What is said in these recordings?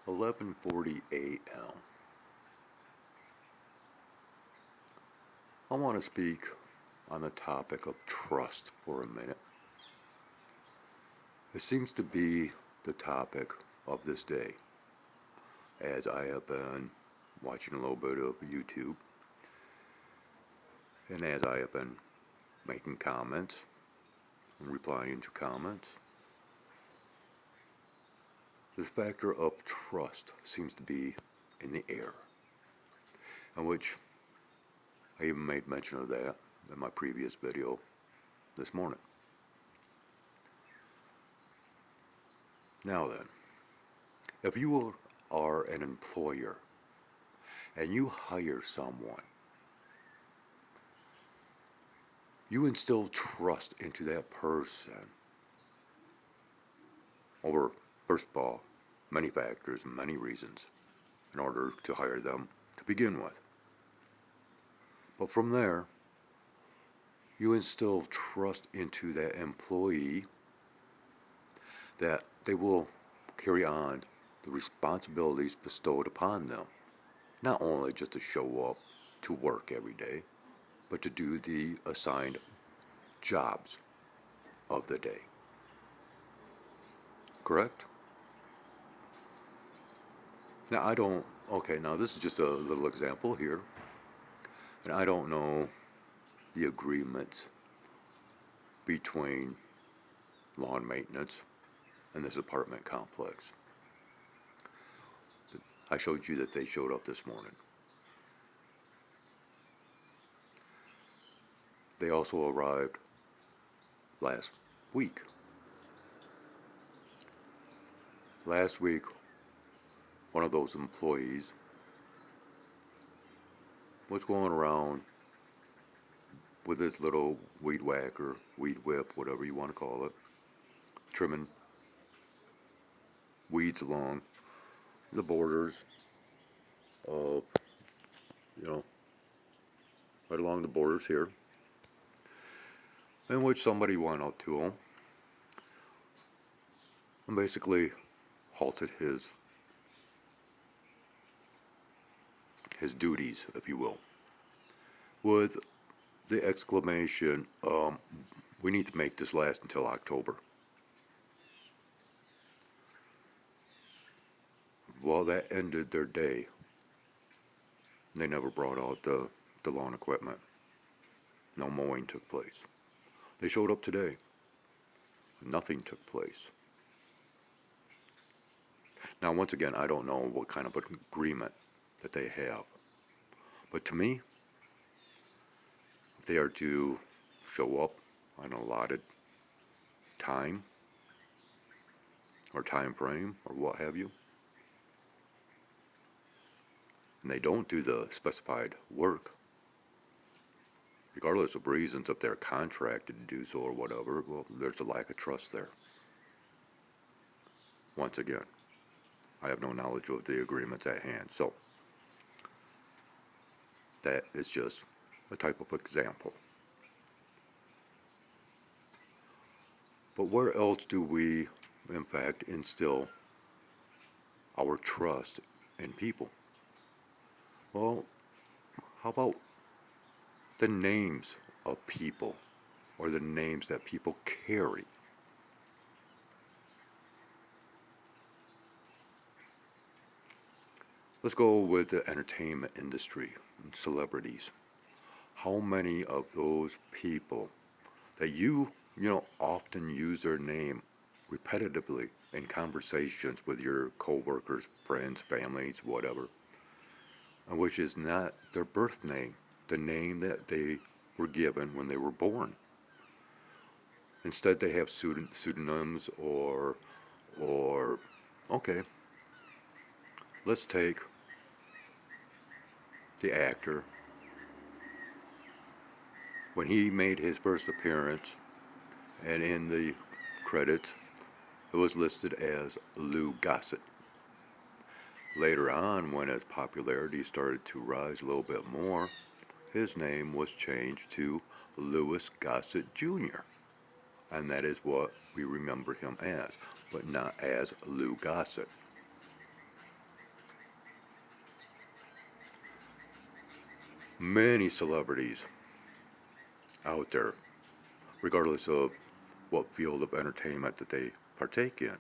11:40 a.m. I want to speak on the topic of trust for a minute. It seems to be the topic of this day, as I have been watching a little bit of YouTube, and as I have been making comments and replying to comments. This factor of trust seems to be in the air, in which I even made mention of that in my previous video this morning. Now then, if you are an employer and you hire someone, you instill trust into that person over, first of all, many factors and many reasons in order to hire them to begin with. But from there, you instill trust into that employee that they will carry on the responsibilities bestowed upon them, not only just to show up to work every day, but to do the assigned jobs of the day. Correct? Now now this is just a little example here, and I don't know the agreements between lawn maintenance and this apartment complex. I showed you that they showed up this morning. They also arrived last week. Last week, one of those employees was going around with his little weed whacker, weed whip, whatever you want to call it, trimming weeds along the borders of, right along the borders here, in which somebody went up to him and basically halted his duties, if you will, with the exclamation, we need to make this last until October. Well, that ended their day. They never brought out the lawn equipment. No mowing took place. They showed up today. Nothing took place. Now, once again, I don't know what kind of agreement that they have. But to me, if they are to show up on an allotted time or time frame or what have you, and they don't do the specified work, regardless of reasons if they're contracted to do so or whatever, well, there's a lack of trust there. Once again, I have no knowledge of the agreements at hand, so that is just a type of example. But where else do we, in fact, instill our trust in people? Well, how about the names of people, or the names that people carry? Let's go with the entertainment industry and celebrities. How many of those people that you often use their name repetitively in conversations with your co-workers, friends, families, whatever, which is not their birth name, the name that they were given when they were born. Instead, they have pseudonyms or okay, let's take the actor. When he made his first appearance, and in the credits, it was listed as Lou Gossett. Later on, when his popularity started to rise a little bit more, his name was changed to Louis Gossett Jr., and that is what we remember him as, but not as Lou Gossett. Many celebrities out there, regardless of what field of entertainment that they partake in,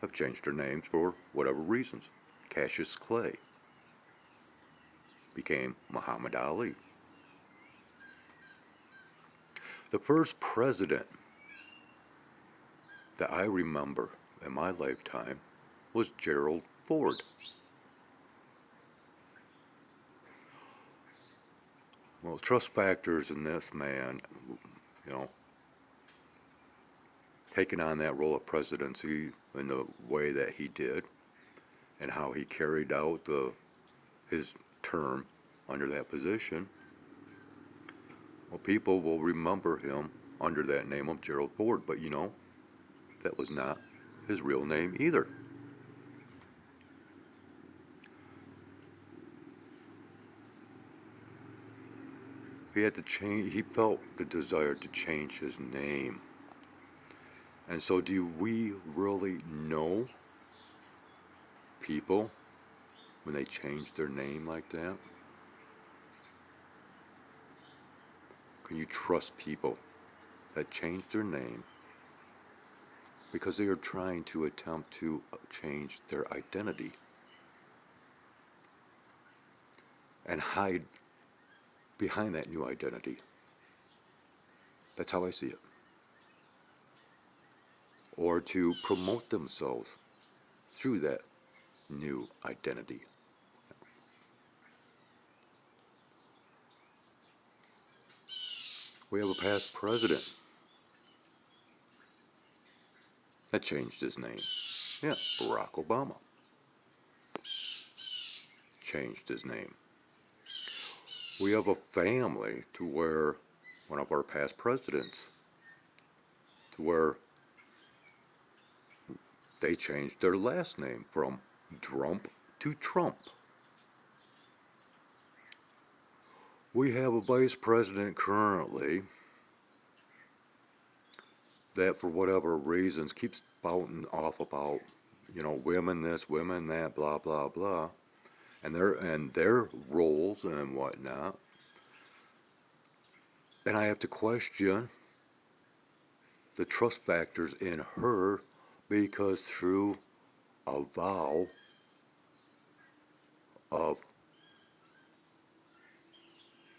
have changed their names for whatever reasons. Cassius Clay became Muhammad Ali. The first president that I remember in my lifetime was Gerald Ford. Well, trust factors in this man, you know, taking on that role of presidency in the way that he did and how he carried out his term under that position, well, people will remember him under that name of Gerald Ford. But that was not his real name either. He had to change, he felt the desire to change his name. And so, do we really know people when they change their name like that? Can you trust people that change their name because they are trying to attempt to change their identity and hide behind that new identity? That's how I see it. Or to promote themselves through that new identity. We have a past president that changed his name. Yeah, Barack Obama changed his name. We have a family to where one of our past presidents, to where they changed their last name from Trump to Trump. We have a vice president currently that, for whatever reasons, keeps spouting off about, women this, women that, blah, blah, blah, and their roles and whatnot. And I have to question the trust factors in her, because through a vow of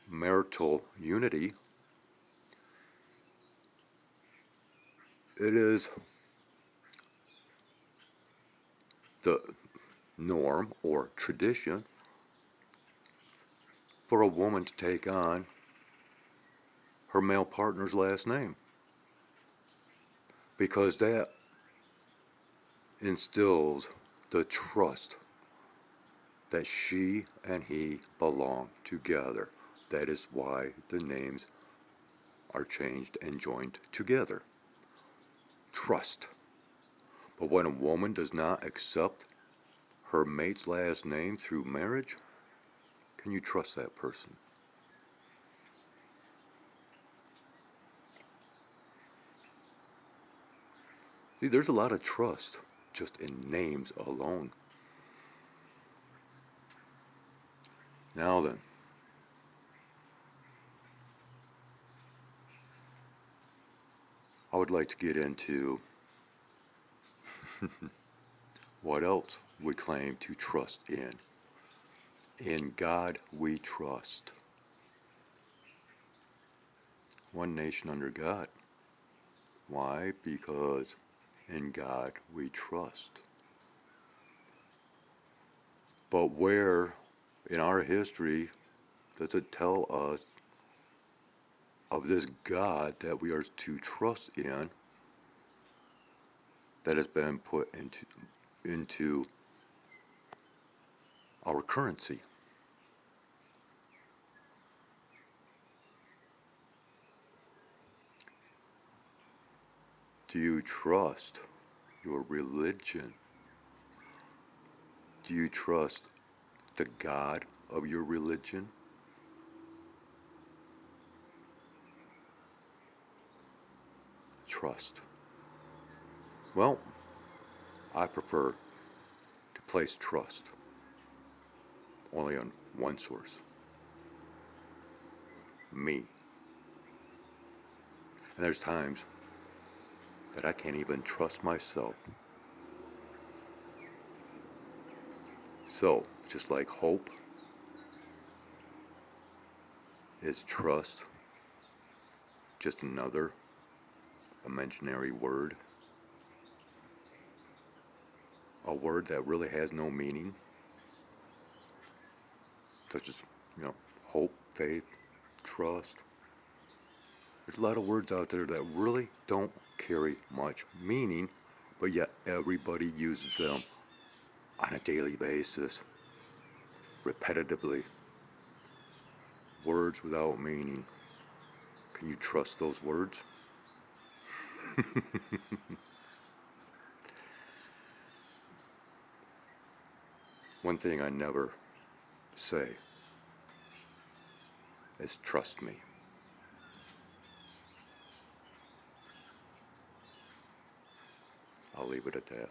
marital unity, it is the norm or tradition for a woman to take on her male partner's last name, because that instills the trust that she and he belong together. That is why the names are changed and joined together. Trust. But when a woman does not accept her mate's last name through marriage, can you trust that person? See, there's a lot of trust just in names alone. Now then, I would like to get into what else we claim to trust in. In God we trust. One nation under God. Why? Because in God we trust. But where in our history does it tell us of this God that we are to trust in that has been put into our currency? Do you trust your religion? Do you trust the God of your religion? Trust. Well, I prefer to place trust only on one source, me. And there's times that I can't even trust myself. So, just like hope is trust, just another imaginary word, a word that really has no meaning, such as, hope, faith, trust. There's a lot of words out there that really don't carry much meaning, but yet everybody uses them on a daily basis, repetitively. Words without meaning. Can you trust those words? One thing I never say is trust me. I'll leave it at that.